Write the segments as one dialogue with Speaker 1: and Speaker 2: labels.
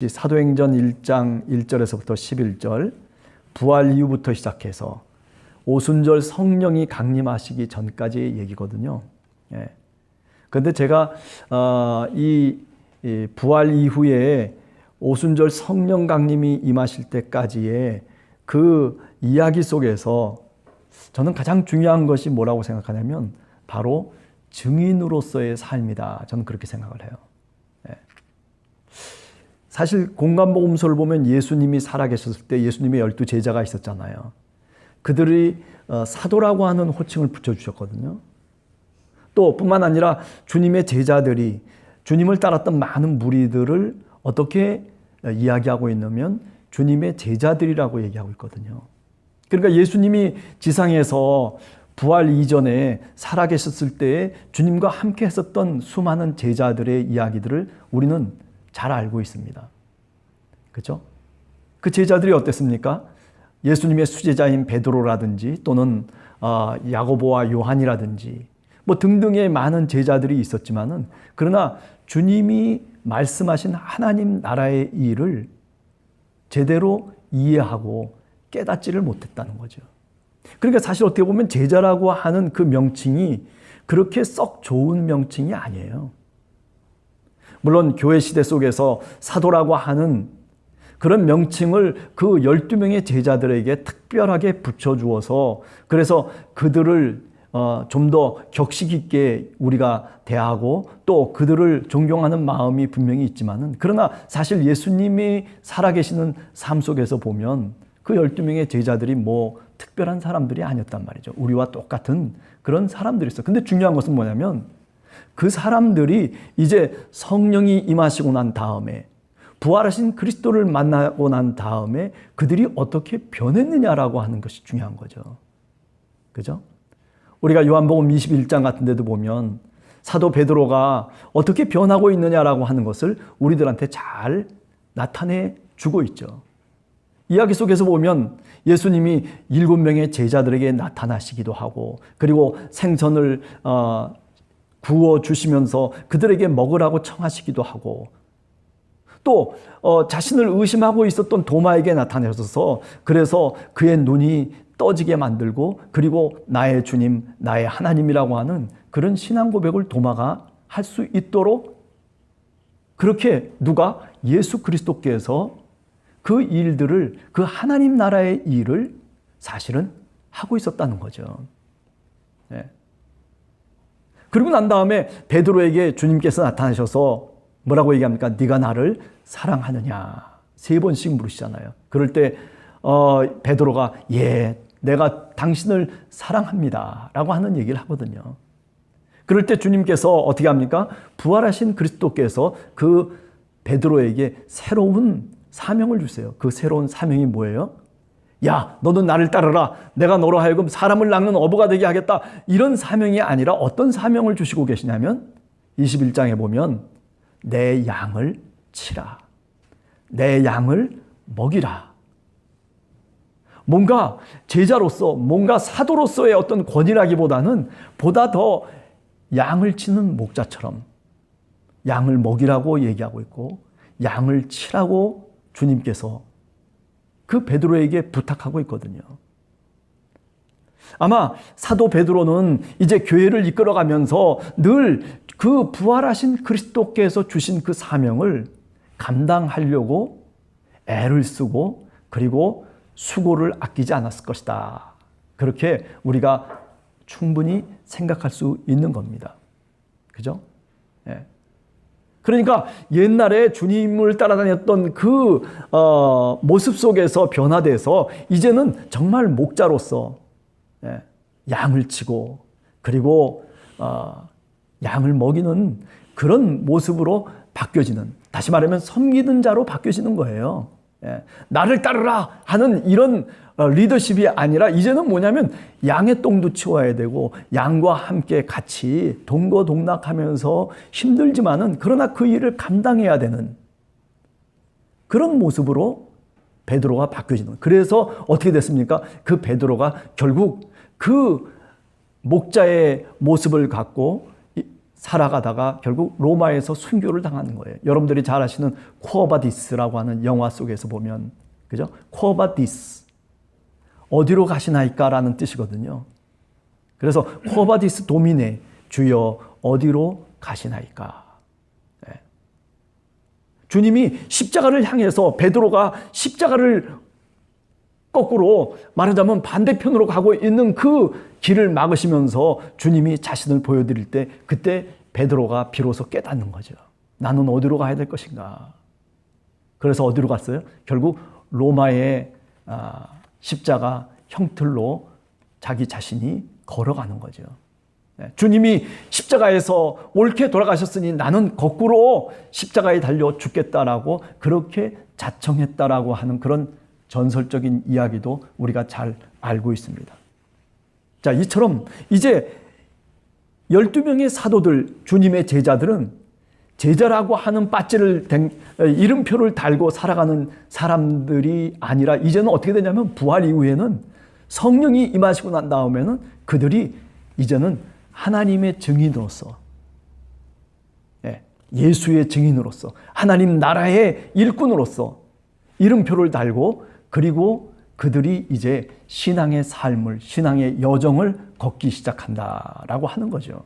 Speaker 1: 사도행전 1장 1절에서부터 11절, 부활 이후부터 시작해서 오순절 성령이 강림하시기 전까지의 얘기거든요. 그런데 제가 이 부활 이후에 오순절 성령 강림이 임하실 때까지의 그 이야기 속에서 저는 가장 중요한 것이 뭐라고 생각하냐면 바로 증인으로서의 삶이다. 저는 그렇게 생각을 해요. 사실 공관복음서를 보면 예수님이 살아계셨을 때 예수님의 12제자가 있었잖아요. 그들이 사도라고 하는 호칭을 붙여주셨거든요. 또 뿐만 아니라 주님의 제자들이 주님을 따랐던 많은 무리들을 어떻게 이야기하고 있냐면 주님의 제자들이라고 얘기하고 있거든요. 그러니까 예수님이 지상에서 부활 이전에 살아계셨을 때에 주님과 함께 했었던 수많은 제자들의 이야기들을 우리는 잘 알고 있습니다. 그렇죠? 그 제자들이 어땠습니까? 예수님의 수제자인 베드로라든지 또는 야고보와 요한이라든지 뭐 등등의 많은 제자들이 있었지만은 그러나 주님이 말씀하신 하나님 나라의 일을 제대로 이해하고 깨닫지를 못했다는 거죠. 그러니까 사실 어떻게 보면 제자라고 하는 그 명칭이 그렇게 썩 좋은 명칭이 아니에요. 물론 교회 시대 속에서 사도라고 하는 그런 명칭을 그 12명의 제자들에게 특별하게 붙여주어서 그래서 그들을 좀 더 격식 있게 우리가 대하고 또 그들을 존경하는 마음이 분명히 있지만은 그러나 사실 예수님이 살아계시는 삶 속에서 보면 그 12명의 제자들이 뭐 특별한 사람들이 아니었단 말이죠. 우리와 똑같은 그런 사람들이 있어요. 근데 중요한 것은 뭐냐면 그 사람들이 이제 성령이 임하시고 난 다음에 부활하신 그리스도를 만나고 난 다음에 그들이 어떻게 변했느냐라고 하는 것이 중요한 거죠. 그죠? 우리가 요한복음 21장 같은 데도 보면 사도 베드로가 어떻게 변하고 있느냐라고 하는 것을 우리들한테 잘 나타내 주고 있죠. 이야기 속에서 보면 예수님이 7명의 제자들에게 나타나시기도 하고 그리고 생선을 구워 주시면서 그들에게 먹으라고 청하시기도 하고 또 자신을 의심하고 있었던 도마에게 나타내셔서 그래서 그의 눈이 떠지게 만들고 그리고 나의 주님, 나의 하나님이라고 하는 그런 신앙 고백을 도마가 할 수 있도록 그렇게 누가 예수 그리스도께서 그 일들을 그 하나님 나라의 일을 사실은 하고 있었다는 거죠. 그리고 난 다음에 베드로에게 주님께서 나타나셔서 뭐라고 얘기합니까? 네가 나를 사랑하느냐 3번씩 물으시잖아요. 그럴 때 베드로가 예, 내가 당신을 사랑합니다 라고 하는 얘기를 하거든요. 그럴 때 주님께서 어떻게 합니까? 부활하신 그리스도께서 그 베드로에게 새로운 사명을 주세요. 그 새로운 사명이 뭐예요? 야, 너는 나를 따르라. 내가 너로 하여금 사람을 낚는 어부가 되게 하겠다. 이런 사명이 아니라 어떤 사명을 주시고 계시냐면 21장에 보면 내 양을 치라. 내 양을 먹이라. 뭔가 제자로서, 뭔가 사도로서의 어떤 권위라기보다는 보다 더 양을 치는 목자처럼 양을 먹이라고 얘기하고 있고 양을 치라고 주님께서 그 베드로에게 부탁하고 있거든요. 아마 사도 베드로는 이제 교회를 이끌어가면서 늘 그 부활하신 그리스도께서 주신 그 사명을 감당하려고 애를 쓰고 그리고 수고를 아끼지 않았을 것이다. 그렇게 우리가 충분히 생각할 수 있는 겁니다. 그죠? 예. 그러니까 옛날에 주님을 따라다녔던 그 모습 속에서 변화돼서 이제는 정말 목자로서 양을 치고 그리고 양을 먹이는 그런 모습으로 바뀌어지는, 다시 말하면 섬기는 자로 바뀌어지는 거예요. 나를 따르라 하는 이런 리더십이 아니라 이제는 뭐냐면 양의 똥도 치워야 되고 양과 함께 같이 동거동락하면서 힘들지만은 그러나 그 일을 감당해야 되는 그런 모습으로 베드로가 바뀌어지는 거예요. 그래서 어떻게 됐습니까? 그 베드로가 결국 그 목자의 모습을 갖고 살아가다가 결국 로마에서 순교를 당하는 거예요. 여러분들이 잘 아시는 쿠어바디스라고 하는 영화 속에서 보면, 그죠? 쿠어바디스, 어디로 가시나이까라는 뜻이거든요. 그래서 쿠어바디스 도미네, 주여 어디로 가시나이까. 네. 주님이 십자가를 향해서 베드로가 십자가를 거꾸로 말하자면 반대편으로 가고 있는 그 길을 막으시면서 주님이 자신을 보여드릴 때, 그때 베드로가 비로소 깨닫는 거죠. 나는 어디로 가야 될 것인가. 그래서 어디로 갔어요? 결국 로마의 십자가 형틀로 자기 자신이 걸어가는 거죠. 주님이 십자가에서 옳게 돌아가셨으니 나는 거꾸로 십자가에 달려 죽겠다라고 그렇게 자청했다라고 하는 그런 전설적인 이야기도 우리가 잘 알고 있습니다. 자, 이처럼 이제 12명의 사도들, 주님의 제자들은 제자라고 하는 배지를 이름표를 달고 살아가는 사람들이 아니라 이제는 어떻게 되냐면 부활 이후에는 성령이 임하시고 난 다음에는 그들이 이제는 하나님의 증인으로서, 예수의 증인으로서, 하나님 나라의 일꾼으로서 이름표를 달고, 그리고 그들이 이제 신앙의 삶을, 신앙의 여정을 걷기 시작한다라고 하는 거죠.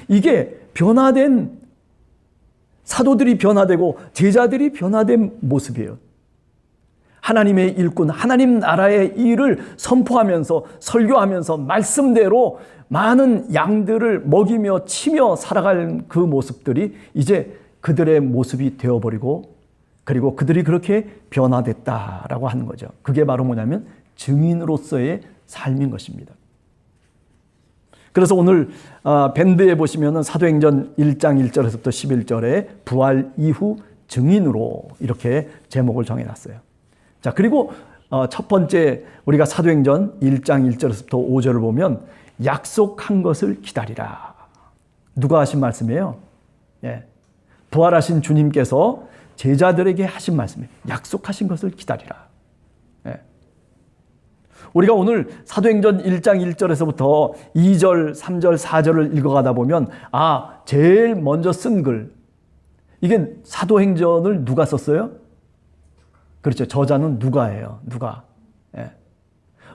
Speaker 1: 이게 변화된, 사도들이 변화되고 제자들이 변화된 모습이에요. 하나님의 일꾼, 하나님 나라의 일을 선포하면서, 설교하면서 말씀대로 많은 양들을 먹이며 치며 살아갈 그 모습들이 이제 그들의 모습이 되어버리고, 그리고 그들이 그렇게 변화됐다라고 하는 거죠. 그게 바로 뭐냐면 증인으로서의 삶인 것입니다. 그래서 오늘 밴드에 보시면은 사도행전 1장 1절에서부터 11절에 부활 이후 증인으로 이렇게 제목을 정해놨어요. 자, 그리고 첫 번째 우리가 사도행전 1장 1절에서부터 5절을 보면 약속한 것을 기다리라. 누가 하신 말씀이에요? 부활하신 주님께서 제자들에게 하신 말씀이에요. 약속하신 것을 기다리라. 우리가 오늘 사도행전 1장 1절에서부터 2절, 3절, 4절을 읽어가다 보면 제일 먼저 쓴 글, 이게 사도행전을 누가 썼어요? 그렇죠. 저자는 누가예요. 누가.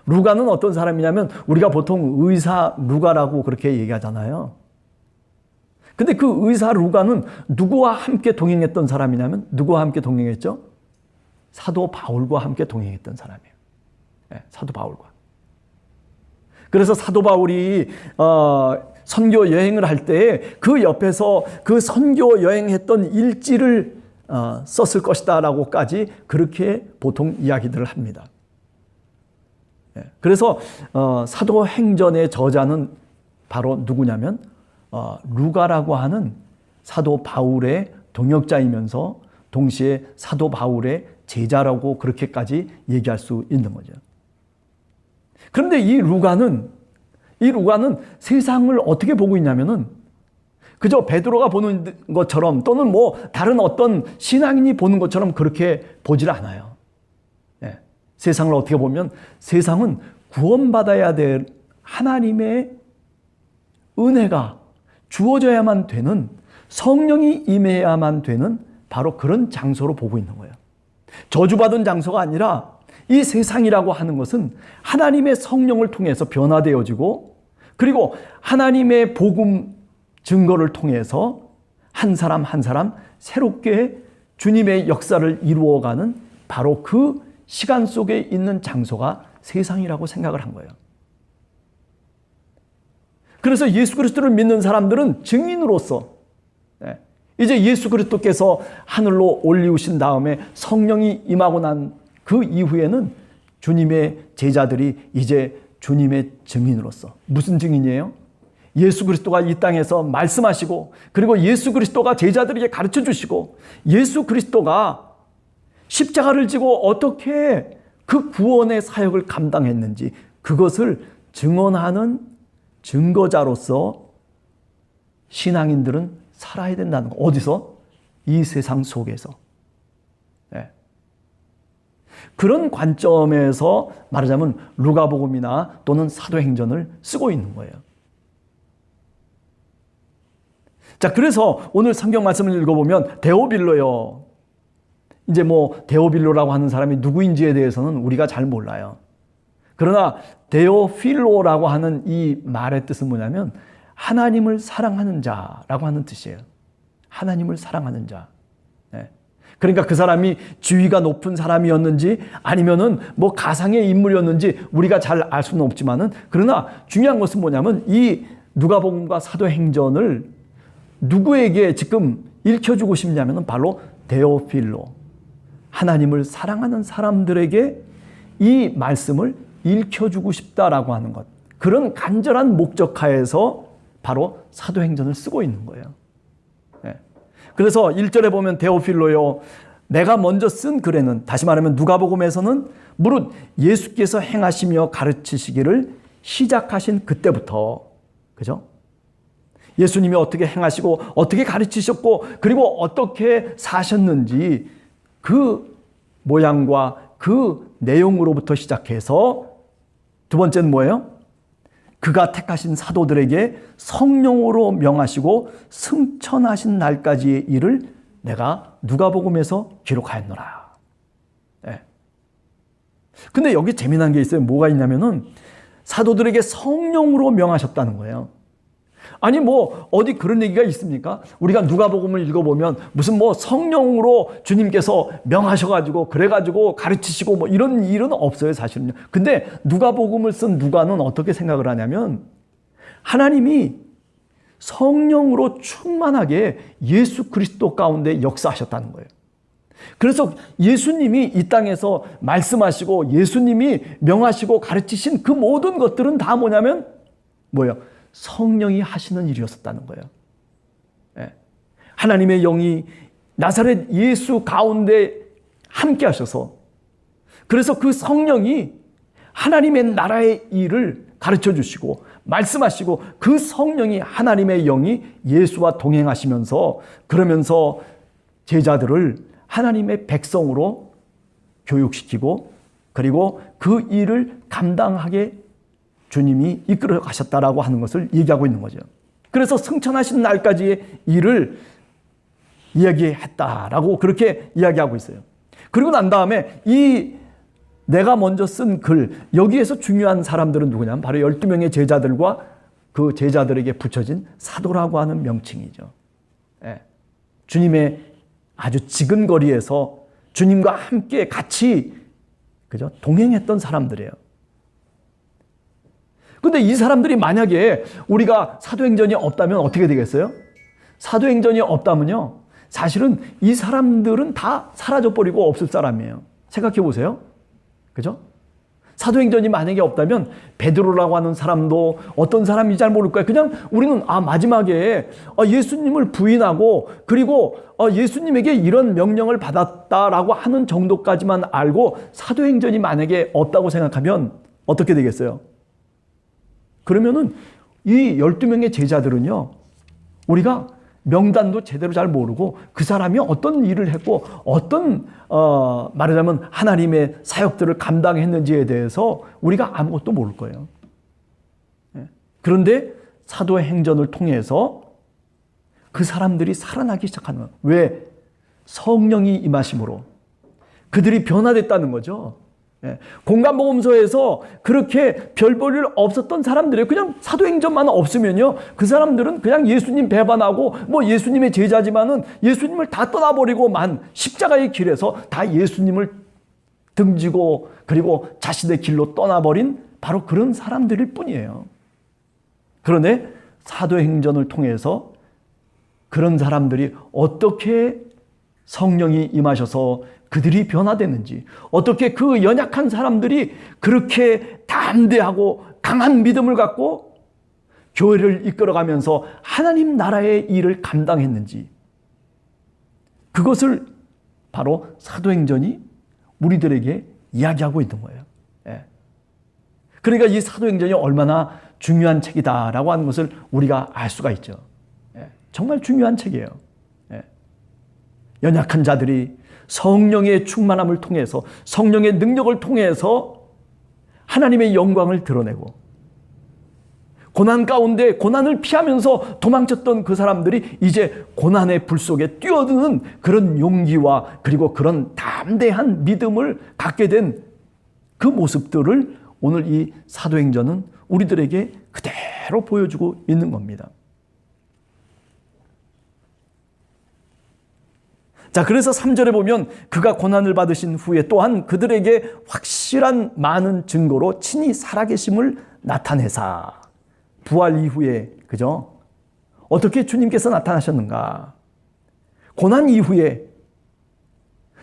Speaker 1: 루가는 어떤 사람이냐면 우리가 보통 의사 루가라고 그렇게 얘기하잖아요. 근데 그 의사 루가는 누구와 함께 동행했던 사람이냐면, 누구와 함께 동행했죠? 사도 바울과 함께 동행했던 사람이에요. 사도 바울과. 그래서 사도 바울이 선교 여행을 할 때 그 옆에서 그 선교 여행했던 일지를 썼을 것이다라고까지 그렇게 보통 이야기들을 합니다. 그래서 사도행전의 저자는 바로 누구냐면 루가라고 하는 사도 바울의 동역자이면서 동시에 사도 바울의 제자라고 그렇게까지 얘기할 수 있는 거죠. 그런데 이 루가는 세상을 어떻게 보고 있냐면은 그저 베드로가 보는 것처럼 또는 다른 어떤 신앙인이 보는 것처럼 그렇게 보질 않아요. 세상을 어떻게 보면 세상은 구원받아야 될 하나님의 은혜가 주어져야만 되는, 성령이 임해야만 되는 바로 그런 장소로 보고 있는 거예요. 저주받은 장소가 아니라 이 세상이라고 하는 것은 하나님의 성령을 통해서 변화되어지고, 그리고 하나님의 복음 증거를 통해서 한 사람 한 사람 새롭게 주님의 역사를 이루어가는 바로 그 시간 속에 있는 장소가 세상이라고 생각을 한 거예요. 그래서 예수 그리스도를 믿는 사람들은 증인으로서, 이제 예수 그리스도께서 하늘로 올리우신 다음에 성령이 임하고 난 그 이후에는 주님의 제자들이 이제 주님의 증인으로서, 무슨 증인이에요? 예수 그리스도가 이 땅에서 말씀하시고, 그리고 예수 그리스도가 제자들에게 가르쳐 주시고, 예수 그리스도가 십자가를 지고 어떻게 그 구원의 사역을 감당했는지 그것을 증언하는 증거자로서 신앙인들은 살아야 된다는 거. 어디서? 이 세상 속에서. 그런 관점에서 말하자면 누가복음이나 또는 사도행전을 쓰고 있는 거예요. 자, 그래서 오늘 성경 말씀을 읽어보면 데오빌로요. 이제 뭐 데오빌로라고 하는 사람이 누구인지에 대해서는 우리가 잘 몰라요. 그러나 데오필로라고 하는 이 말의 뜻은 뭐냐면 하나님을 사랑하는 자라고 하는 뜻이에요. 하나님을 사랑하는 자. 네. 그러니까 그 사람이 지위가 높은 사람이었는지 아니면은 뭐 가상의 인물이었는지 우리가 잘 알 수는 없지만은, 그러나 중요한 것은 뭐냐면 이 누가복음과 사도행전을 누구에게 지금 읽혀주고 싶냐면은 바로 데오필로, 하나님을 사랑하는 사람들에게 이 말씀을 읽혀주고 싶다라고 하는 것, 그런 간절한 목적하에서 바로 사도행전을 쓰고 있는 거예요. 그래서 1절에 보면 데오필로요, 내가 먼저 쓴 글에는, 다시 말하면 누가복음에서는 무릇 예수께서 행하시며 가르치시기를 시작하신 그때부터, 그죠? 예수님이 어떻게 행하시고 어떻게 가르치셨고 그리고 어떻게 사셨는지 그 모양과 그 내용으로부터 시작해서, 두 번째는 뭐예요? 그가 택하신 사도들에게 성령으로 명하시고 승천하신 날까지의 일을 내가 누가복음에서 기록하였노라. 네. 근데 여기 재미난 게 있어요. 뭐가 있냐면은 사도들에게 성령으로 명하셨다는 거예요. 아니 뭐 어디 그런 얘기가 있습니까? 우리가 누가복음을 읽어보면 무슨 뭐 성령으로 주님께서 명하셔가지고 그래가지고 가르치시고 뭐 이런 일은 없어요, 사실은요. 근데 누가복음을 쓴 누가는 어떻게 생각을 하냐면 하나님이 성령으로 충만하게 예수 그리스도 가운데 역사하셨다는 거예요. 그래서 예수님이 이 땅에서 말씀하시고 예수님이 명하시고 가르치신 그 모든 것들은 다 뭐냐면 뭐예요? 성령이 하시는 일이었었다는 거예요. 예. 하나님의 영이 나사렛 예수 가운데 함께 하셔서, 그래서 그 성령이 하나님의 나라의 일을 가르쳐 주시고 말씀하시고, 그 성령이 하나님의 영이 예수와 동행하시면서, 그러면서 제자들을 하나님의 백성으로 교육시키고 그리고 그 일을 감당하게 주님이 이끌어 가셨다라고 하는 것을 얘기하고 있는 거죠. 그래서 승천하신 날까지의 일을 이야기했다라고 그렇게 이야기하고 있어요. 그리고 난 다음에 이 내가 먼저 쓴 글, 여기에서 중요한 사람들은 누구냐면 바로 12명의 제자들과 그 제자들에게 붙여진 사도라고 하는 명칭이죠. 예. 주님의 아주 지근거리에서 주님과 함께 같이, 그죠? 동행했던 사람들이에요. 근데 이 사람들이 만약에 우리가 사도행전이 없다면 어떻게 되겠어요? 사도행전이 없다면요, 사실은 이 사람들은 다 사라져버리고 없을 사람이에요. 생각해 보세요. 그죠? 사도행전이 만약에 없다면 베드로라고 하는 사람도 어떤 사람인지 잘 모를 거예요. 그냥 우리는 마지막에 예수님을 부인하고 그리고 예수님에게 이런 명령을 받았다라고 하는 정도까지만 알고 사도행전이 만약에 없다고 생각하면 어떻게 되겠어요? 그러면은 이 12명의 제자들은요, 우리가 명단도 제대로 잘 모르고 그 사람이 어떤 일을 했고 어떤 말하자면 하나님의 사역들을 감당했는지에 대해서 우리가 아무것도 모를 거예요. 그런데 사도행전을 통해서 그 사람들이 살아나기 시작하는 거예요. 왜? 성령이 임하심으로 그들이 변화됐다는 거죠. 공간복음서에서 그렇게 별 볼 일 없었던 사람들이 그냥 사도행전만 없으면요, 그 사람들은 그냥 예수님 배반하고 뭐 예수님의 제자지만은 예수님을 다 떠나버리고 십자가의 길에서 다 예수님을 등지고 그리고 자신의 길로 떠나버린 바로 그런 사람들일 뿐이에요. 그런데 사도행전을 통해서 그런 사람들이 어떻게 성령이 임하셔서 그들이 변화됐는지, 어떻게 그 연약한 사람들이 그렇게 담대하고 강한 믿음을 갖고 교회를 이끌어가면서 하나님 나라의 일을 감당했는지, 그것을 바로 사도행전이 우리들에게 이야기하고 있는 거예요. 그러니까 이 사도행전이 얼마나 중요한 책이다라고 하는 것을 우리가 알 수가 있죠. 정말 중요한 책이에요. 연약한 자들이 성령의 충만함을 통해서, 성령의 능력을 통해서 하나님의 영광을 드러내고, 고난 가운데 고난을 피하면서 도망쳤던 그 사람들이 이제 고난의 불 속에 뛰어드는 그런 용기와 그리고 그런 담대한 믿음을 갖게 된 그 모습들을 오늘 이 사도행전은 우리들에게 그대로 보여주고 있는 겁니다. 자, 그래서 3절에 보면 그가 고난을 받으신 후에 또한 그들에게 확실한 많은 증거로 친히 살아계심을 나타내사. 부활 이후에, 그죠? 어떻게 주님께서 나타나셨는가? 고난 이후에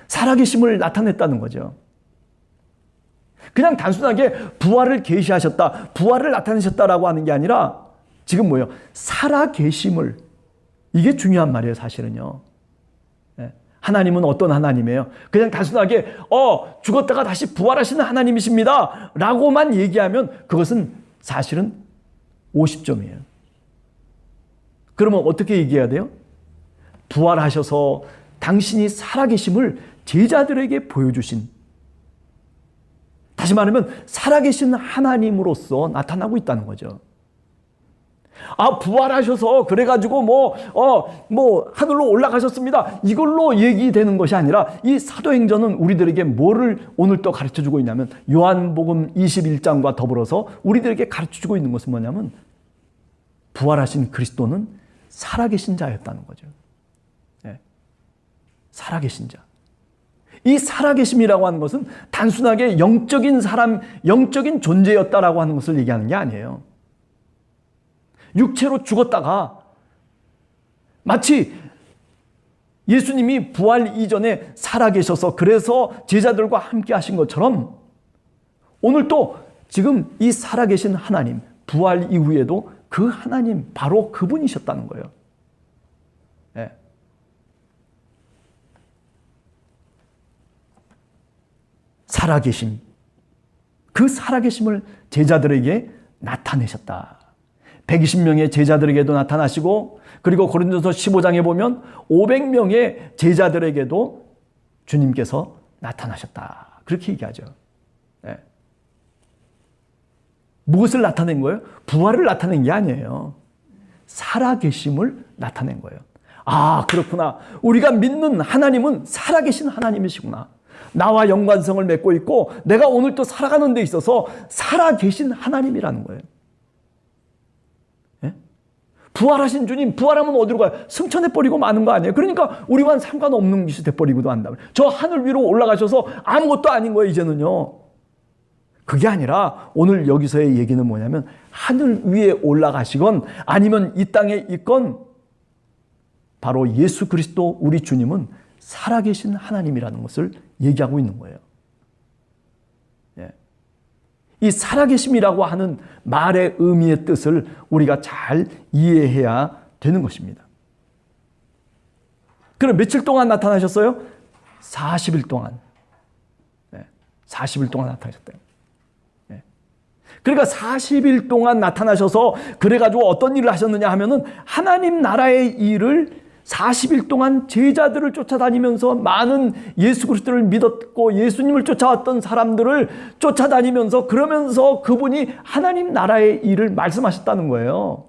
Speaker 1: 살아계심을 나타냈다는 거죠. 그냥 단순하게 부활을 계시하셨다, 부활을 나타내셨다라고 하는 게 아니라 지금 뭐예요? 살아계심을, 이게 중요한 말이에요, 사실은요. 하나님은 어떤 하나님이에요? 그냥 단순하게 죽었다가 다시 부활하시는 하나님이십니다 라고만 얘기하면 그것은 사실은 50점이에요. 그러면 어떻게 얘기해야 돼요? 부활하셔서 당신이 살아계심을 제자들에게 보여주신, 다시 말하면 살아계신 하나님으로서 나타나고 있다는 거죠. 부활하셔서 그래가지고 하늘로 올라가셨습니다, 이걸로 얘기되는 것이 아니라 이 사도행전은 우리들에게 뭐를 오늘 또 가르쳐주고 있냐면, 요한복음 21장과 더불어서 우리들에게 가르쳐주고 있는 것은 뭐냐면 부활하신 그리스도는 살아계신 자였다는 거죠. 네. 살아계신 자. 이 살아계심이라고 하는 것은 단순하게 영적인 사람, 영적인 존재였다라고 하는 것을 얘기하는 게 아니에요. 육체로 죽었다가 마치 예수님이 부활 이전에 살아계셔서 그래서 제자들과 함께 하신 것처럼 오늘 또 지금 이 살아계신 하나님, 부활 이후에도 그 하나님, 바로 그분이셨다는 거예요. 네. 살아계심, 그 살아계심을 제자들에게 나타내셨다. 120명의 제자들에게도 나타나시고, 그리고 고린도서 15장에 보면 500명의 제자들에게도 주님께서 나타나셨다, 그렇게 얘기하죠. 네. 무엇을 나타낸 거예요? 부활을 나타낸 게 아니에요. 살아계심을 나타낸 거예요. 그렇구나, 우리가 믿는 하나님은 살아계신 하나님이시구나, 나와 연관성을 맺고 있고 내가 오늘 또 살아가는 데 있어서 살아계신 하나님이라는 거예요. 예? 부활하신 주님, 부활하면 어디로 가요? 승천해버리고 마는 거 아니에요? 그러니까 우리와는 상관없는 것이 돼버리고도 한다. 저 하늘 위로 올라가셔서 아무것도 아닌 거예요, 이제는요. 그게 아니라 오늘 여기서의 얘기는 뭐냐면, 하늘 위에 올라가시건 아니면 이 땅에 있건 바로 예수 그리스도 우리 주님은 살아계신 하나님이라는 것을 얘기하고 있는 거예요. 예. 이 살아계심이라고 하는 말의 의미의 뜻을 우리가 잘 이해해야 되는 것입니다. 그럼 며칠 동안 나타나셨어요? 40일 동안. 40일 동안 나타나셨대요. 그러니까 40일 동안 나타나셔서 그래가지고 어떤 일을 하셨느냐 하면은 하나님 나라의 일을 40일 동안 제자들을 쫓아다니면서 많은 예수 그리스도를 믿었고 예수님을 쫓아왔던 사람들을 쫓아다니면서 그러면서 그분이 하나님 나라의 일을 말씀하셨다는 거예요.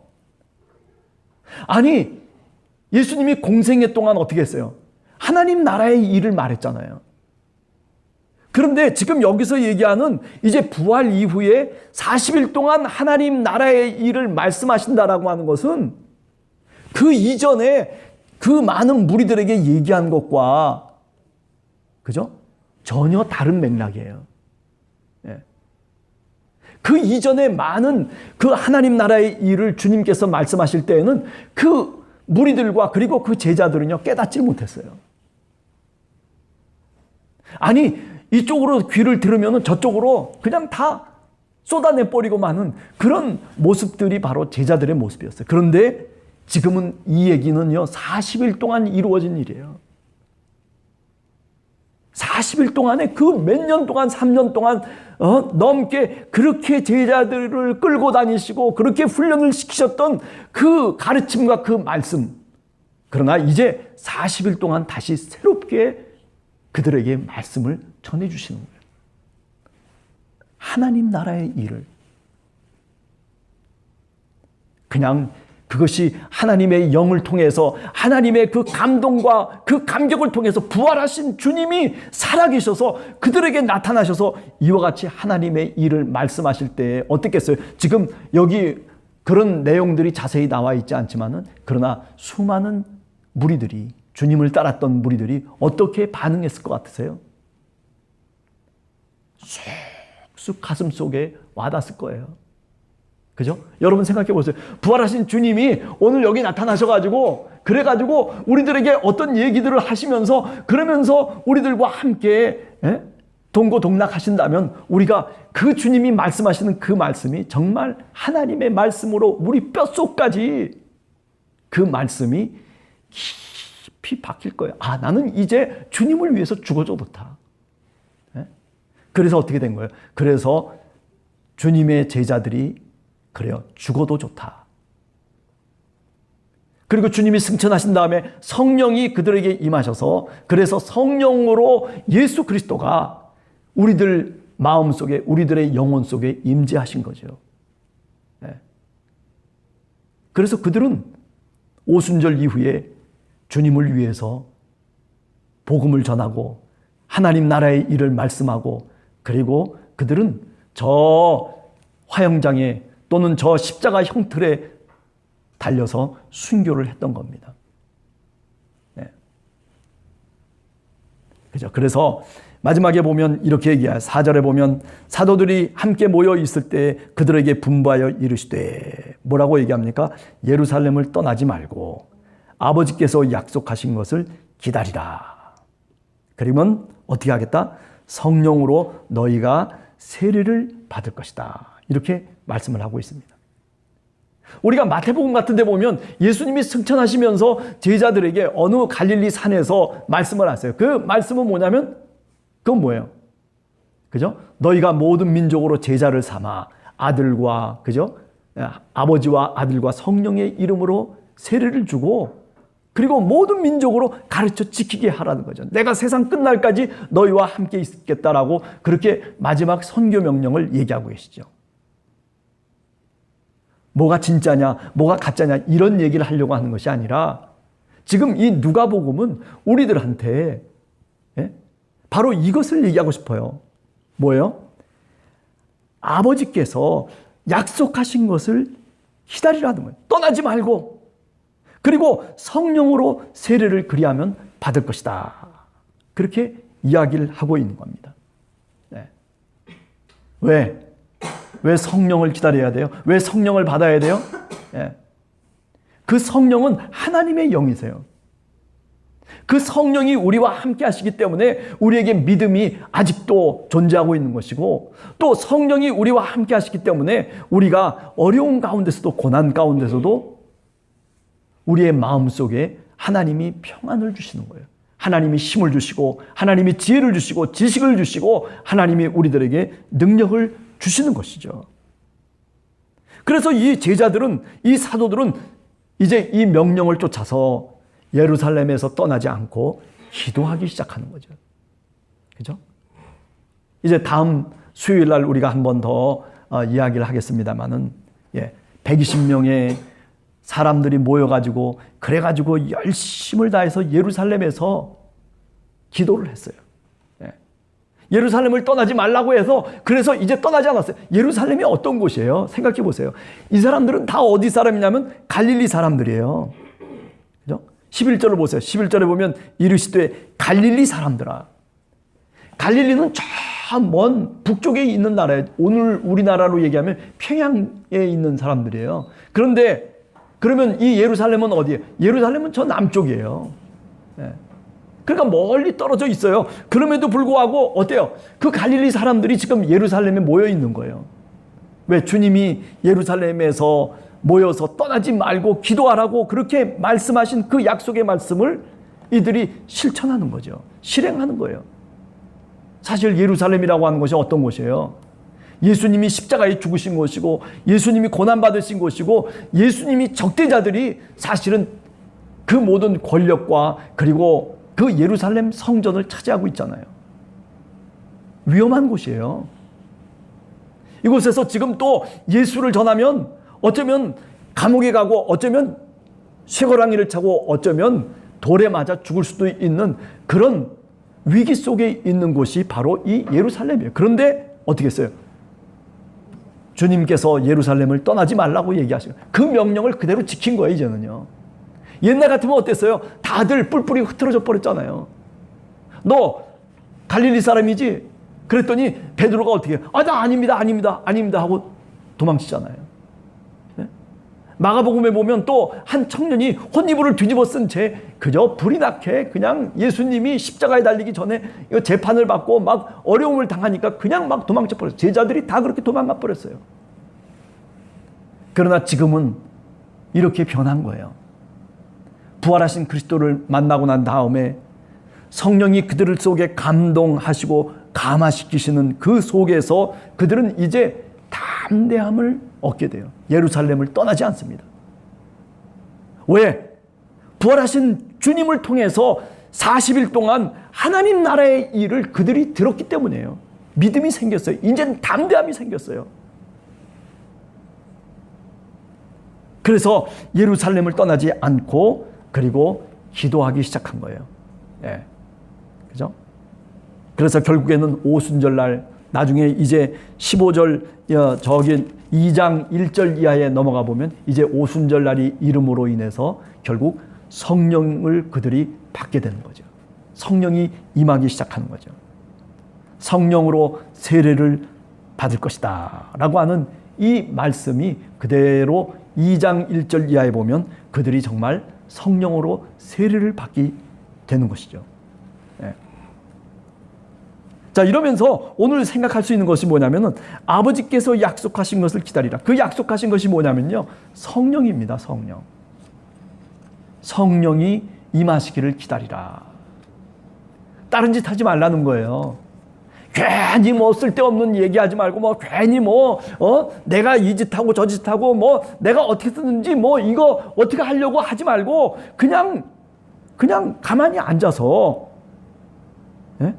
Speaker 1: 아니, 예수님이 공생애 동안 어떻게 했어요? 하나님 나라의 일을 말했잖아요. 그런데 지금 여기서 얘기하는 이제 부활 이후에 40일 동안 하나님 나라의 일을 말씀하신다라고 하는 것은 그 이전에 그 많은 무리들에게 얘기한 것과, 그죠? 전혀 다른 맥락이에요. 예. 그 이전에 많은 그 하나님 나라의 일을 주님께서 말씀하실 때에는 그 무리들과 그리고 그 제자들은요, 깨닫지 못했어요. 아니, 이쪽으로 귀를 들으면 저쪽으로 그냥 다 쏟아내버리고 마는 그런 모습들이 바로 제자들의 모습이었어요. 그런데 지금은 이 얘기는요, 40일 동안 이루어진 일이에요. 40일 동안에 그 몇 년 동안, 3년 동안 넘게 그렇게 제자들을 끌고 다니시고 그렇게 훈련을 시키셨던 그 가르침과 그 말씀. 그러나 이제 40일 동안 다시 새롭게 그들에게 말씀을 전해주시는 거예요. 하나님 나라의 일을. 그냥 그것이 하나님의 영을 통해서 하나님의 그 감동과 그 감격을 통해서 부활하신 주님이 살아계셔서 그들에게 나타나셔서 이와 같이 하나님의 일을 말씀하실 때 어떻겠어요? 지금 여기 그런 내용들이 자세히 나와 있지 않지만은 그러나 수많은 무리들이 주님을 따랐던 무리들이 어떻게 반응했을 것 같으세요? 쑥쑥 가슴 속에 와닿았을 거예요. 그죠? 여러분 생각해 보세요. 부활하신 주님이 오늘 여기 나타나셔가지고 그래가지고 우리들에게 어떤 얘기들을 하시면서 그러면서 우리들과 함께 동고동락 하신다면 우리가 그 주님이 말씀하시는 그 말씀이 정말 하나님의 말씀으로 우리 뼛속까지 그 말씀이 깊이 박힐 거예요. 아, 나는 이제 주님을 위해서 죽어줘도 좋다. 그래서 어떻게 된 거예요? 그래서 주님의 제자들이 그래요. 죽어도 좋다. 그리고 주님이 승천하신 다음에 성령이 그들에게 임하셔서 그래서 성령으로 예수 그리스도가 우리들 마음속에 우리들의 영혼 속에 임재하신 거죠. 그래서 그들은 오순절 이후에 주님을 위해서 복음을 전하고 하나님 나라의 일을 말씀하고 그리고 그들은 저 화영장에 또는 저 십자가 형틀에 달려서 순교를 했던 겁니다. 그죠? 그래서 마지막에 보면 이렇게 얘기해요. 4절에 보면 사도들이 함께 모여 있을 때 그들에게 분부하여 이르시되 뭐라고 얘기합니까? 예루살렘을 떠나지 말고 아버지께서 약속하신 것을 기다리라. 그러면 어떻게 하겠다? 성령으로 너희가 세례를 받을 것이다. 이렇게 말씀을 하고 있습니다. 우리가 마태복음 같은 데 보면 예수님이 승천하시면서 제자들에게 어느 갈릴리 산에서 말씀을 하세요. 그 말씀은 뭐냐면 그건 뭐예요? 그죠? 너희가 모든 민족으로 제자를 삼아 아들과 그죠? 아버지와 아들과 성령의 이름으로 세례를 주고 그리고 모든 민족으로 가르쳐 지키게 하라는 거죠. 내가 세상 끝날까지 너희와 함께 있겠다라고 그렇게 마지막 선교 명령을 얘기하고 계시죠. 뭐가 진짜냐, 뭐가 가짜냐 이런 얘기를 하려고 하는 것이 아니라 지금 이 누가복음은 우리들한테 바로 이것을 얘기하고 싶어요. 뭐예요? 아버지께서 약속하신 것을 기다리라는 거예요. 떠나지 말고 그리고 성령으로 세례를 그리하면 받을 것이다. 그렇게 이야기를 하고 있는 겁니다. 왜? 왜 성령을 기다려야 돼요? 왜 성령을 받아야 돼요? 그 성령은 하나님의 영이세요. 그 성령이 우리와 함께 하시기 때문에 우리에게 믿음이 아직도 존재하고 있는 것이고 또 성령이 우리와 함께 하시기 때문에 우리가 어려운 가운데서도 고난 가운데서도 우리의 마음속에 하나님이 평안을 주시는 거예요. 하나님이 힘을 주시고 하나님이 지혜를 주시고 지식을 주시고 하나님이 우리들에게 능력을 주시는 것이죠. 그래서 이 제자들은 이 사도들은 이제 이 명령을 쫓아서 예루살렘에서 떠나지 않고 기도하기 시작하는 거죠. 그죠? 이제 다음 수요일 날 우리가 한 번 더 이야기를 하겠습니다만은 120명의 사람들이 모여가지고 그래가지고 열심을 다해서 예루살렘에서 기도를 했어요. 예루살렘을 떠나지 말라고 해서 그래서 이제 떠나지 않았어요. 예루살렘이 어떤 곳이에요? 생각해 보세요. 이 사람들은 다 어디 사람이냐면 갈릴리 사람들이에요. 그죠? 11절을 보세요. 11절에 보면 이르시되 갈릴리 사람들아. 갈릴리는 저 먼 북쪽에 있는 나라예요. 오늘 우리나라로 얘기하면 평양에 있는 사람들이에요. 그런데 그러면 이 예루살렘은 어디예요? 예루살렘은 저 남쪽이에요. 그러니까 멀리 떨어져 있어요. 그럼에도 불구하고 어때요? 그 갈릴리 사람들이 지금 예루살렘에 모여 있는 거예요. 왜? 주님이 예루살렘에서 모여서 떠나지 말고 기도하라고 그렇게 말씀하신 그 약속의 말씀을 이들이 실천하는 거죠. 실행하는 거예요. 사실 예루살렘이라고 하는 것이 어떤 곳이에요? 예수님이 십자가에 죽으신 곳이고 예수님이 고난받으신 곳이고 예수님이 적대자들이 사실은 그 모든 권력과 그리고 그 예루살렘 성전을 차지하고 있잖아요. 위험한 곳이에요. 이곳에서 지금 또 예수를 전하면 어쩌면 감옥에 가고 어쩌면 쇠고랑이를 차고 어쩌면 돌에 맞아 죽을 수도 있는 그런 위기 속에 있는 곳이 바로 이 예루살렘이에요. 그런데 어떻게 했어요? 주님께서 예루살렘을 떠나지 말라고 얘기하시고 그 명령을 그대로 지킨 거예요. 이제는요. 옛날 같으면 어땠어요? 다들 뿔뿔이 흩어져 버렸잖아요. 너 갈릴리 사람이지? 그랬더니 베드로가 어떻게 해요? 나 아닙니다 하고 도망치잖아요. 네? 마가복음에 보면 또 한 청년이 혼이불을 뒤집어 쓴 채 그저 불이 나게 그냥 예수님이 십자가에 달리기 전에 이거 재판을 받고 막 어려움을 당하니까 그냥 막 도망쳐 버렸어요. 제자들이 다 그렇게 도망가 버렸어요. 그러나 지금은 이렇게 변한 거예요. 부활하신 그리스도를 만나고 난 다음에 성령이 그들 속에 감동하시고 감화시키시는 그 속에서 그들은 이제 담대함을 얻게 돼요. 예루살렘을 떠나지 않습니다. 왜? 부활하신 주님을 통해서 40일 동안 하나님 나라의 일을 그들이 들었기 때문이에요. 믿음이 생겼어요. 이제는 담대함이 생겼어요. 그래서 예루살렘을 떠나지 않고 그리고 기도하기 시작한 거예요. 예. 그죠? 그래서 결국에는 오순절날 나중에 이제 15절 저기 2장 1절 이하에 넘어가 보면 이제 오순절날이 이름으로 인해서 결국 성령을 그들이 받게 되는 거죠. 성령이 임하기 시작하는 거죠. 성령으로 세례를 받을 것이다 라고 하는 이 말씀이 그대로 2장 1절 이하에 보면 그들이 정말 성령으로 세례를 받게 되는 것이죠. 네. 자, 이러면서 오늘 생각할 수 있는 것이 뭐냐면은 아버지께서 약속하신 것을 기다리라. 그 약속하신 것이 뭐냐면요. 성령입니다. 성령. 성령이 임하시기를 기다리라. 다른 짓 하지 말라는 거예요. 괜히 뭐 쓸데없는 얘기하지 말고 뭐 괜히 내가 이 짓하고 저 짓하고 내가 어떻게 쓰는지 이거 어떻게 하려고 하지 말고 그냥 가만히 앉아서 예?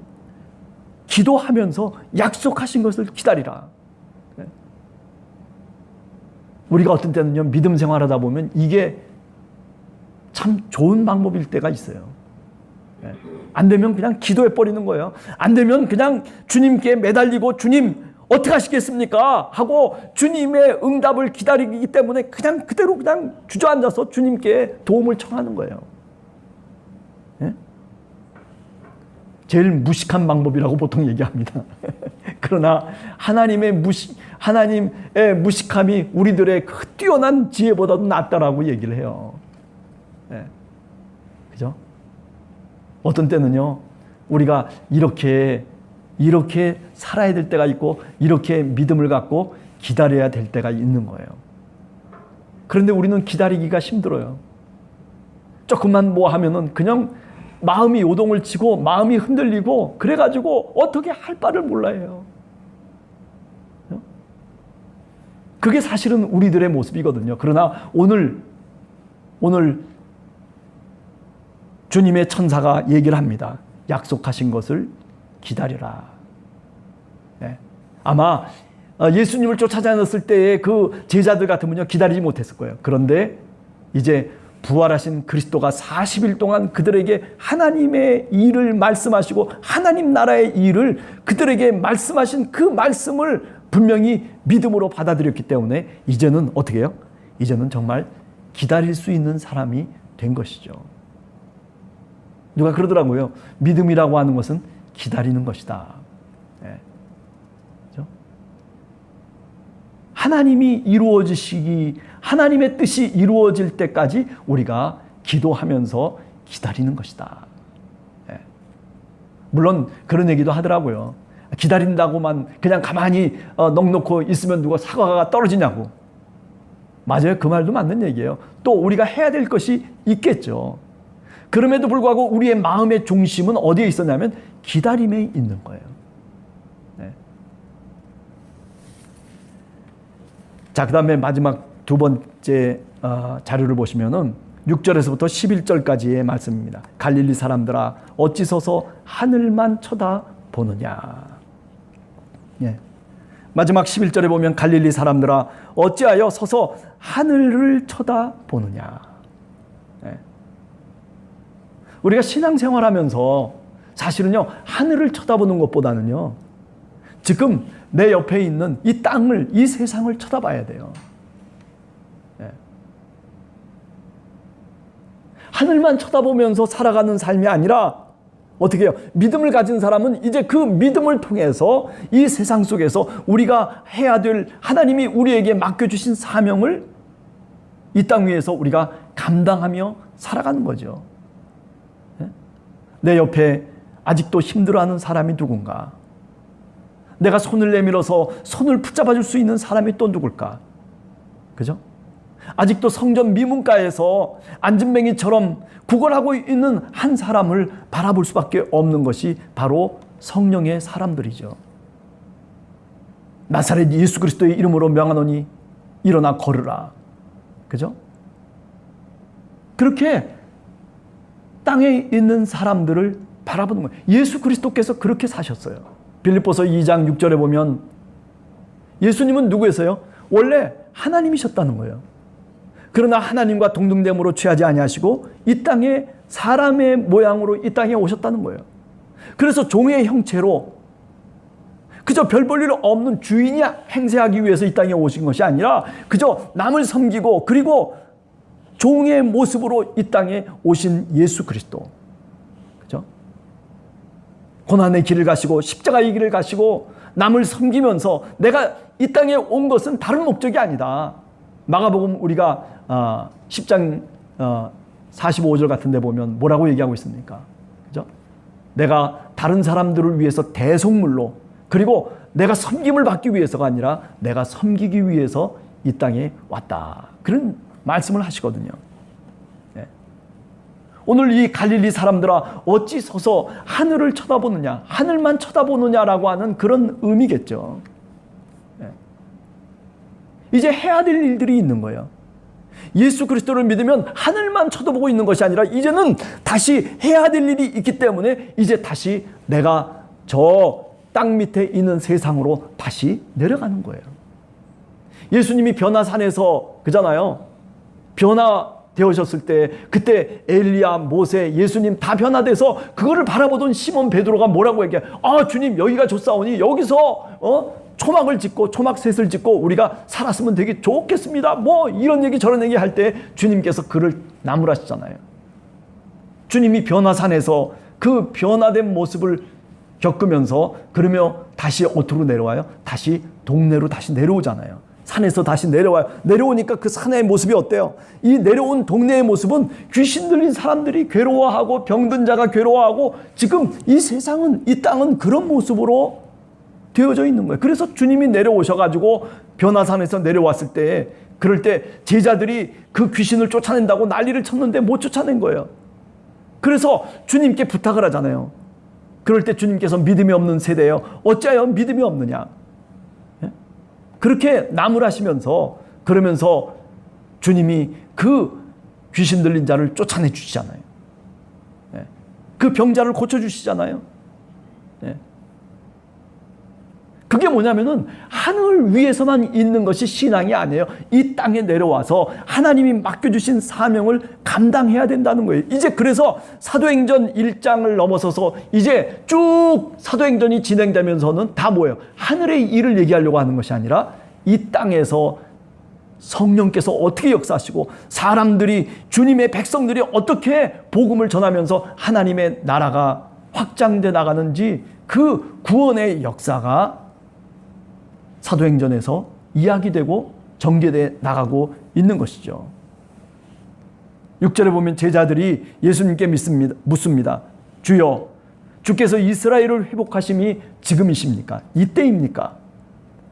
Speaker 1: 기도하면서 약속하신 것을 기다리라. 예? 우리가 어떤 때는요 믿음 생활하다 보면 이게 참 좋은 방법일 때가 있어요. 예. 안 되면 그냥 기도해 버리는 거예요. 안 되면 그냥 주님께 매달리고 주님 어떻게 하시겠습니까? 하고 주님의 응답을 기다리기 때문에 그냥 그대로 그냥 주저앉아서 주님께 도움을 청하는 거예요. 예? 제일 무식한 방법이라고 보통 얘기합니다. 그러나 하나님의 무식함이 우리들의 그 뛰어난 지혜보다도 낫다라고 얘기를 해요. 예. 그죠? 어떤 때는요, 우리가 이렇게 살아야 될 때가 있고, 이렇게 믿음을 갖고 기다려야 될 때가 있는 거예요. 그런데 우리는 기다리기가 힘들어요. 조금만 하면은 그냥 마음이 요동을 치고, 마음이 흔들리고, 그래가지고 어떻게 할 바를 몰라요. 그게 사실은 우리들의 모습이거든요. 그러나 오늘 주님의 천사가 얘기를 합니다. 약속하신 것을 기다려라. 네. 아마 예수님을 쫓아다녔을 때의 그 제자들 같으면요 기다리지 못했을 거예요. 그런데 이제 부활하신 그리스도가 40일 동안 그들에게 하나님의 일을 말씀하시고 하나님 나라의 일을 그들에게 말씀하신 그 말씀을 분명히 믿음으로 받아들였기 때문에 이제는 어떻게 해요? 이제는 정말 기다릴 수 있는 사람이 된 것이죠. 누가 그러더라고요. 믿음이라고 하는 것은 기다리는 것이다. 네. 그렇죠? 하나님이 하나님의 뜻이 이루어질 때까지 우리가 기도하면서 기다리는 것이다. 네. 물론 그런 얘기도 하더라고요. 기다린다고만 그냥 가만히 넋놓고 있으면 누가 사과가 떨어지냐고. 맞아요. 그 말도 맞는 얘기예요. 또 우리가 해야 될 것이 있겠죠. 그럼에도 불구하고 우리의 마음의 중심은 어디에 있었냐면 기다림에 있는 거예요. 네. 자, 그 다음에 마지막 두 번째 자료를 보시면은 6절에서부터 11절까지의 말씀입니다. 갈릴리 사람들아 어찌 서서 하늘만 쳐다보느냐. 예. 마지막 11절에 보면 갈릴리 사람들아 어찌하여 서서 하늘을 쳐다보느냐. 네. 우리가 신앙생활하면서 사실은요 하늘을 쳐다보는 것보다는요 지금 내 옆에 있는 이 땅을, 이 세상을 쳐다봐야 돼요. 네. 하늘만 쳐다보면서 살아가는 삶이 아니라 어떻게 해요? 믿음을 가진 사람은 이제 그 믿음을 통해서 이 세상 속에서 우리가 해야 될, 하나님이 우리에게 맡겨주신 사명을 이 땅 위에서 우리가 감당하며 살아가는 거죠. 네? 내 옆에 아직도 힘들어하는 사람이 누군가? 내가 손을 내밀어서 손을 붙잡아 줄 수 있는 사람이 또 누굴까? 그죠? 아직도 성전 미문가에서 안진뱅이처럼 구걸하고 있는 한 사람을 바라볼 수밖에 없는 것이 바로 성령의 사람들이죠. 나사렛 예수 그리스도의 이름으로 명하노니 일어나 걸으라. 그죠? 그렇게 땅에 있는 사람들을 바라보는 거예요. 예수 그리스도께서 그렇게 사셨어요. 빌립보서 2장 6절에 보면 예수님은 누구였어요? 원래 하나님이셨다는 거예요. 그러나 하나님과 동등됨으로 취하지 아니하시고 이 땅에 사람의 모양으로 이 땅에 오셨다는 거예요. 그래서 종의 형체로 그저 별 볼 일 없는 주인이 행세하기 위해서 이 땅에 오신 것이 아니라 그저 남을 섬기고 그리고 종의 모습으로 이 땅에 오신 예수 그리스도. 그죠? 고난의 길을 가시고 십자가의 길을 가시고 남을 섬기면서 내가 이 땅에 온 것은 다른 목적이 아니다. 마가복음 우리가 10장 45절 같은 데 보면 뭐라고 얘기하고 있습니까? 그죠? 내가 다른 사람들을 위해서 대속물로 그리고 내가 섬김을 받기 위해서가 아니라 내가 섬기기 위해서 이 땅에 왔다. 그런 말씀을 하시거든요. 네. 오늘 이 갈릴리 사람들아 어찌 서서 하늘을 쳐다보느냐, 하늘만 쳐다보느냐라고 하는 그런 의미겠죠. 네. 이제 해야 될 일들이 있는 거예요. 예수 그리스도를 믿으면 하늘만 쳐다보고 있는 것이 아니라 이제는 다시 해야 될 일이 있기 때문에 이제 다시 내가 저 땅 밑에 있는 세상으로 다시 내려가는 거예요. 예수님이 변화산에서 그잖아요. 변화되어졌을 때 그때 엘리야, 모세, 예수님 다 변화돼서 그거를 바라보던 시몬 베드로가 뭐라고 얘기해? 아 주님 여기가 좋사오니 여기서 초막을 짓고 초막셋을 짓고 우리가 살았으면 되게 좋겠습니다. 뭐 이런 얘기 저런 얘기 할 때 주님께서 그를 나무라시잖아요. 주님이 변화산에서 그 변화된 모습을 겪으면서 그러며 다시 어디로 내려와요? 다시 동네로 다시 내려오잖아요. 산에서 다시 내려와요. 내려오니까 그 산의 모습이 어때요? 이 내려온 동네의 모습은 귀신 들린 사람들이 괴로워하고 병든 자가 괴로워하고 지금 이 세상은 이 땅은 그런 모습으로 되어져 있는 거예요. 그래서 주님이 내려오셔가지고 변화산에서 내려왔을 때 그럴 때 제자들이 그 귀신을 쫓아낸다고 난리를 쳤는데 못 쫓아낸 거예요. 그래서 주님께 부탁을 하잖아요. 그럴 때 주님께서 믿음이 없는 세대예요. 어찌하여 믿음이 없느냐. 그렇게 나무라시면서 그러면서 주님이 그 귀신 들린 자를 쫓아내 주시잖아요. 그 병자를 고쳐주시잖아요. 그게 뭐냐면은 하늘 위에서만 있는 것이 신앙이 아니에요. 이 땅에 내려와서 하나님이 맡겨주신 사명을 감당해야 된다는 거예요. 이제 그래서 사도행전 1장을 넘어서서 이제 쭉 사도행전이 진행되면서는 다 뭐예요? 하늘의 일을 얘기하려고 하는 것이 아니라 이 땅에서 성령께서 어떻게 역사하시고 사람들이 주님의 백성들이 어떻게 복음을 전하면서 하나님의 나라가 확장돼 나가는지 그 구원의 역사가 사도행전에서 이야기되고 전개돼 나가고 있는 것이죠. 6절에 보면 제자들이 예수님께 묻습니다. 주여, 주께서 이스라엘을 회복하심이 지금이십니까? 이때입니까?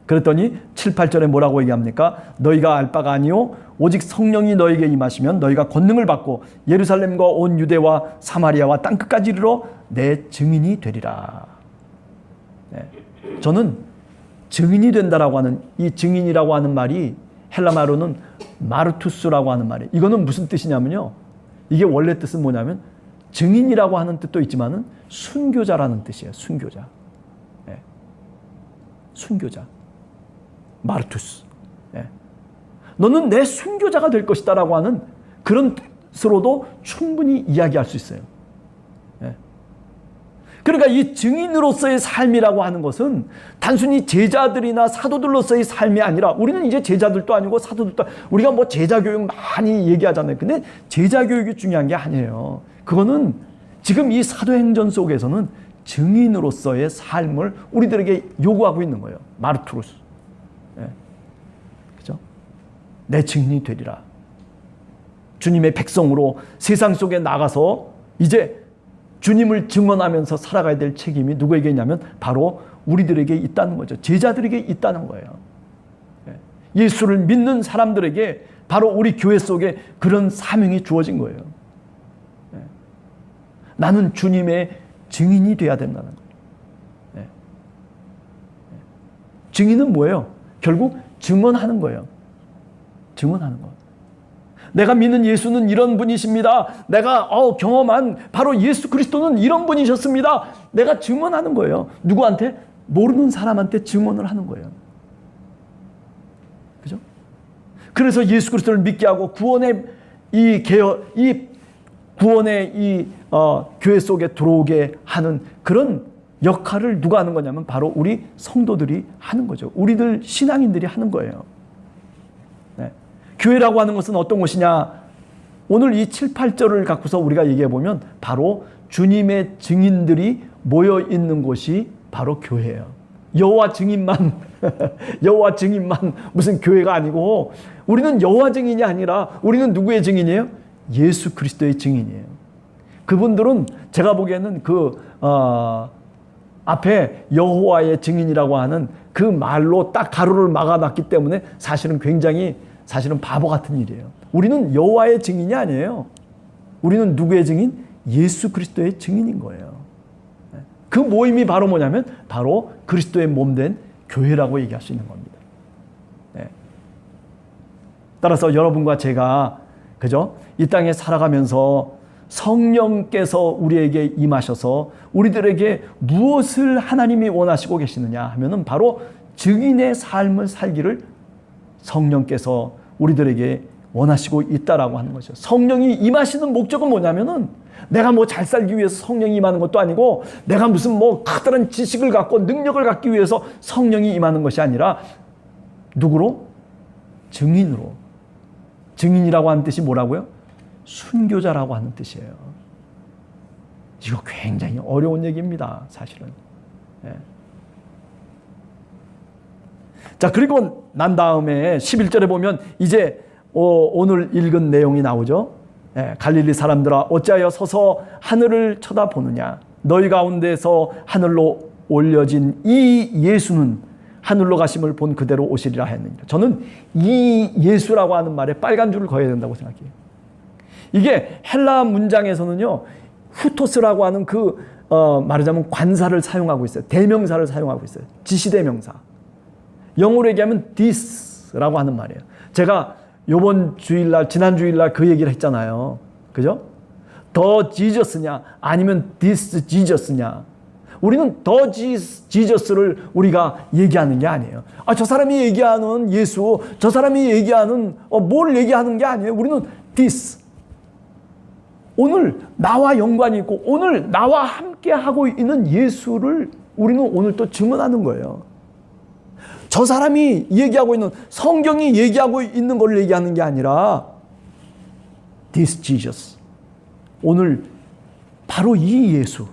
Speaker 1: 그랬더니 7, 8절에 뭐라고 얘기합니까? 너희가 알 바가 아니요 오직 성령이 너에게 임하시면 너희가 권능을 받고 예루살렘과 온 유대와 사마리아와 땅끝까지 이르러 내 증인이 되리라. 저는 증인이 된다라고 하는 이 증인이라고 하는 말이 헬라말로는 마르투스라고 하는 말이에요. 이거는 무슨 뜻이냐면요. 이게 원래 뜻은 뭐냐면 증인이라고 하는 뜻도 있지만은 순교자라는 뜻이에요. 순교자. 순교자. 마르투스. 예. 너는 내 순교자가 될 것이다 라고 하는 그런 뜻으로도 충분히 이야기할 수 있어요. 예. 그러니까 이 증인으로서의 삶이라고 하는 것은 단순히 제자들이나 사도들로서의 삶이 아니라, 우리는 이제 제자들도 아니고 사도들도 우리가 뭐 제자 교육 많이 얘기하잖아요. 근데 제자 교육이 중요한 게 아니에요. 그거는 지금 이 사도행전 속에서는 증인으로서의 삶을 우리들에게 요구하고 있는 거예요. 마르투스. 예. 그죠? 내 증인이 되리라. 주님의 백성으로 세상 속에 나가서 이제 주님을 증언하면서 살아가야 될 책임이 누구에게 있냐면 바로 우리들에게 있다는 거죠. 제자들에게 있다는 거예요. 예수를 믿는 사람들에게 바로 우리 교회 속에 그런 사명이 주어진 거예요. 나는 주님의 증인이 돼야 된다는 거예요. 증인은 뭐예요? 결국 증언하는 거예요. 증언하는 거. 내가 믿는 예수는 이런 분이십니다. 내가 경험한 바로 예수 그리스도는 이런 분이셨습니다. 내가 증언하는 거예요. 누구한테? 모르는 사람한테 증언을 하는 거예요. 그죠? 그래서 예수 그리스도를 믿게 하고 구원의 교회 속에 들어오게 하는 그런 역할을 누가 하는 거냐면 바로 우리 성도들이 하는 거죠. 우리들 신앙인들이 하는 거예요. 교회라고 하는 것은 어떤 것이냐? 오늘 이 7, 8절을 갖고서 우리가 얘기해 보면 바로 주님의 증인들이 모여 있는 곳이 바로 교회예요. 여호와 증인만 여호와 증인만 무슨 교회가 아니고, 우리는 여호와 증인이 아니라 우리는 누구의 증인이에요? 예수 그리스도의 증인이에요. 그분들은 제가 보기에는 앞에 여호와의 증인이라고 하는 그 말로 딱 가로를 막아놨기 때문에 사실은 바보 같은 일이에요. 우리는 여호와의 증인이 아니에요. 우리는 누구의 증인? 예수 그리스도의 증인인 거예요. 그 모임이 바로 뭐냐면 바로 그리스도의 몸된 교회라고 얘기할 수 있는 겁니다. 따라서 여러분과 제가 그죠? 이 땅에 살아가면서 성령께서 우리에게 임하셔서 우리들에게 무엇을 하나님이 원하시고 계시느냐 하면은 바로 증인의 삶을 살기를 성령께서 우리들에게 원하시고 있다라고 하는 거죠. 성령이 임하시는 목적은 뭐냐면은 내가 뭐 잘 살기 위해서 성령이 임하는 것도 아니고, 내가 무슨 뭐 커다란 지식을 갖고 능력을 갖기 위해서 성령이 임하는 것이 아니라 누구로? 증인으로. 증인이라고 하는 뜻이 뭐라고요? 순교자라고 하는 뜻이에요. 이거 굉장히 어려운 얘기입니다, 사실은. 자, 그리고 난 다음에 11절에 보면 이제 오늘 읽은 내용이 나오죠. 갈릴리 사람들아, 어찌하여 서서 하늘을 쳐다보느냐? 너희 가운데서 하늘로 올려진 이 예수는 하늘로 가심을 본 그대로 오시리라 했느니라. 저는 이 예수라고 하는 말에 빨간 줄을 그어야 된다고 생각해요. 이게 헬라 문장에서는요, 후토스라고 하는 말하자면 관사를 사용하고 있어요. 대명사를 사용하고 있어요. 지시대명사. 영어로 얘기하면 this라고 하는 말이에요. 제가 지난 주일날 그 얘기를 했잖아요. 그죠? 더 지저스냐 아니면 this 지저스냐. 우리는 더 지저스를 우리가 얘기하는 게 아니에요. 저 사람이 얘기하는 예수, 저 사람이 얘기하는 뭘 얘기하는 게 아니에요. 우리는 this. 오늘 나와 연관이 있고 오늘 나와 함께 하고 있는 예수를 우리는 오늘 또 증언하는 거예요. 저 사람이 얘기하고 있는, 성경이 얘기하고 있는 걸 얘기하는 게 아니라 this Jesus. 오늘 바로 이 예수.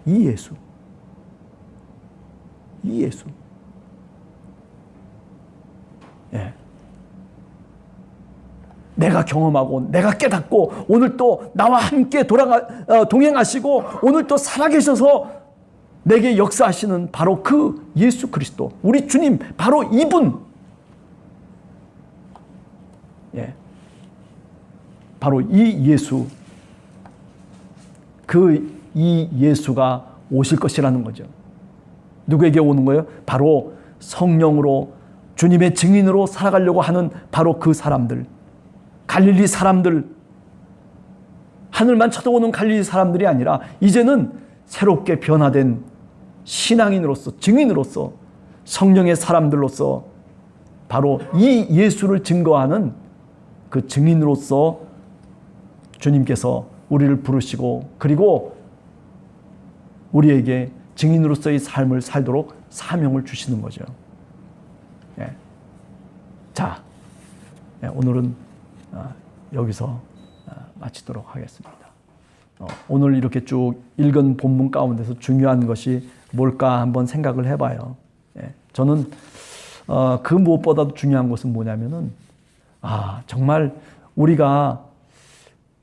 Speaker 1: 이 예수. 이 예수. 내가 경험하고 내가 깨닫고 오늘 또 나와 함께 동행하시고 오늘 또 살아계셔서 내게 역사하시는 바로 그 예수 그리스도, 우리 주님, 바로 이분. 바로 이 예수, 이 예수가 오실 것이라는 거죠. 누구에게 오는 거예요? 바로 성령으로 주님의 증인으로 살아가려고 하는 바로 그 사람들, 갈릴리 사람들, 하늘만 쳐다보는 갈릴리 사람들이 아니라 이제는 새롭게 변화된 신앙인으로서, 증인으로서 성령의 사람들로서 바로 이 예수를 증거하는 그 증인으로서 주님께서 우리를 부르시고 그리고 우리에게 증인으로서의 삶을 살도록 사명을 주시는 거죠. 예. 자, 오늘은 여기서 마치도록 하겠습니다. 오늘 이렇게 쭉 읽은 본문 가운데서 중요한 것이 뭘까 한번 생각을 해봐요. 저는 그 무엇보다도 중요한 것은 뭐냐면은 정말 우리가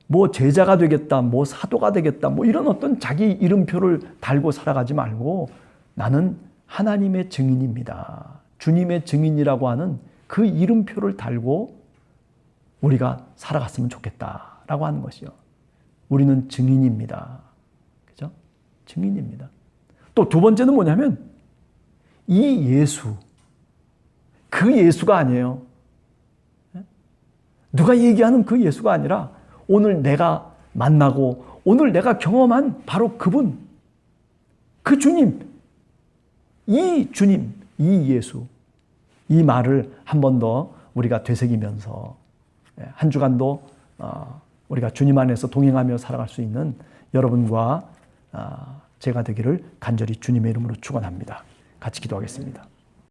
Speaker 1: 뭐 제자가 되겠다, 뭐 사도가 되겠다, 뭐 이런 어떤 자기 이름표를 달고 살아가지 말고 나는 하나님의 증인입니다. 주님의 증인이라고 하는 그 이름표를 달고 우리가 살아갔으면 좋겠다라고 하는 것이요. 우리는 증인입니다. 그죠? 증인입니다. 또 두 번째는 뭐냐면 이 예수, 그 예수가 아니에요. 누가 얘기하는 그 예수가 아니라 오늘 내가 만나고 오늘 내가 경험한 바로 그분, 그 주님, 이 주님, 이 예수, 이 말을 한 번 더 우리가 되새기면서 한 주간도 우리가 주님 안에서 동행하며 살아갈 수 있는 여러분과 제가 되기를 간절히 주님의 이름으로 축원합니다. 같이 기도하겠습니다.